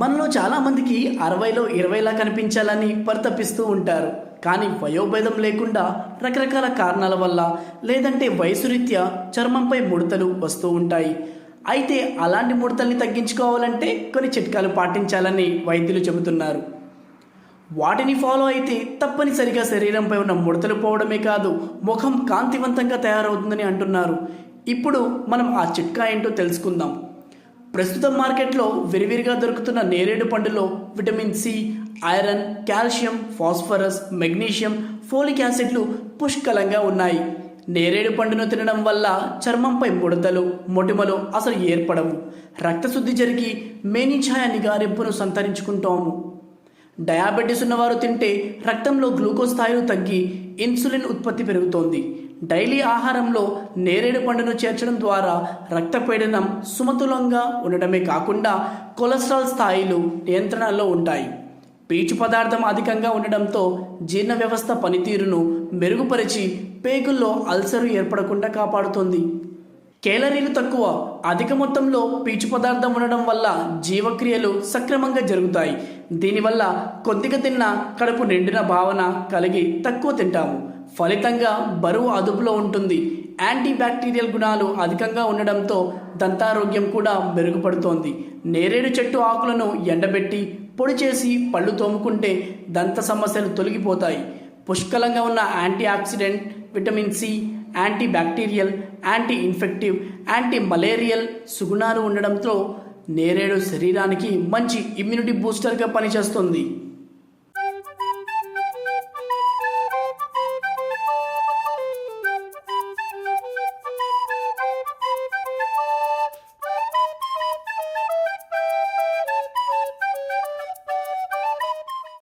మనలో చాలామందికి 60లో 20లా కనిపించాలని పరితపిస్తూ ఉంటారు. కానీ వయోభేదం లేకుండా రకరకాల కారణాల వల్ల లేదంటే వయసు రీత్యా చర్మంపై ముడతలు వస్తూ ఉంటాయి. అయితే అలాంటి ముడతల్ని తగ్గించుకోవాలంటే కొన్ని చిట్కాలు పాటించాలని వైద్యులు చెబుతున్నారు. వాటిని ఫాలో అయితే తప్పనిసరిగా శరీరంపై ఉన్న ముడతలు పోవడమే కాదు, ముఖం కాంతివంతంగా తయారవుతుందని అంటున్నారు. ఇప్పుడు మనం ఆ చిట్కా ఏంటో తెలుసుకుందాం. ప్రస్తుతం మార్కెట్లో విరివిరిగా దొరుకుతున్న నేరేడు పండులో vitamin C, iron, calcium, phosphorus, magnesium, folic యాసిడ్లు పుష్కలంగా ఉన్నాయి. నేరేడు పండును తినడం వల్ల చర్మంపై ముడతలు, మొటిమలు అసలు ఏర్పడవు. రక్తశుద్ధి జరిగి మేనిఛాయ నిగారింపును సంతరించుకుంటాము. డయాబెటీస్ ఉన్నవారు తింటే రక్తంలో గ్లూకోజ్ స్థాయిలు తగ్గి ఇన్సులిన్ ఉత్పత్తి పెరుగుతోంది. డైలీ ఆహారంలో నేరేడు పండును చేర్చడం ద్వారా రక్తపీడనం సమతులంగా ఉండటమే కాకుండా కొలెస్ట్రాల్ స్థాయిలు నియంత్రణలో ఉంటాయి. పీచు పదార్థం అధికంగా ఉండడంతో జీర్ణ వ్యవస్థ పనితీరును మెరుగుపరిచి పేగుల్లో అల్సరు ఏర్పడకుండా కాపాడుతుంది. కేలరీలు తక్కువ, అధిక మొత్తంలో పీచు పదార్థం ఉండడం వల్ల జీవక్రియలు సక్రమంగా జరుగుతాయి. దీనివల్ల కొద్దిగా తిన్న కడుపు నిండిన భావన కలిగి తక్కువ తింటాము. ఫలితంగా బరువు అదుపులో ఉంటుంది. యాంటీ బ్యాక్టీరియల్ గుణాలు అధికంగా ఉండడంతో దంతారోగ్యం కూడా మెరుగుపడుతోంది. నేరేడు చెట్టు ఆకులను ఎండబెట్టి పొడి చేసి పళ్ళు తోముకుంటే దంత సమస్యలు తొలగిపోతాయి. పుష్కలంగా ఉన్న antioxidant, vitamin C, antibacterial, anti-infective, antimalarial సుగుణాలు ఉండడంతో నేరేడు శరీరానికి మంచి ఇమ్యూనిటీ బూస్టర్గా పనిచేస్తుంది.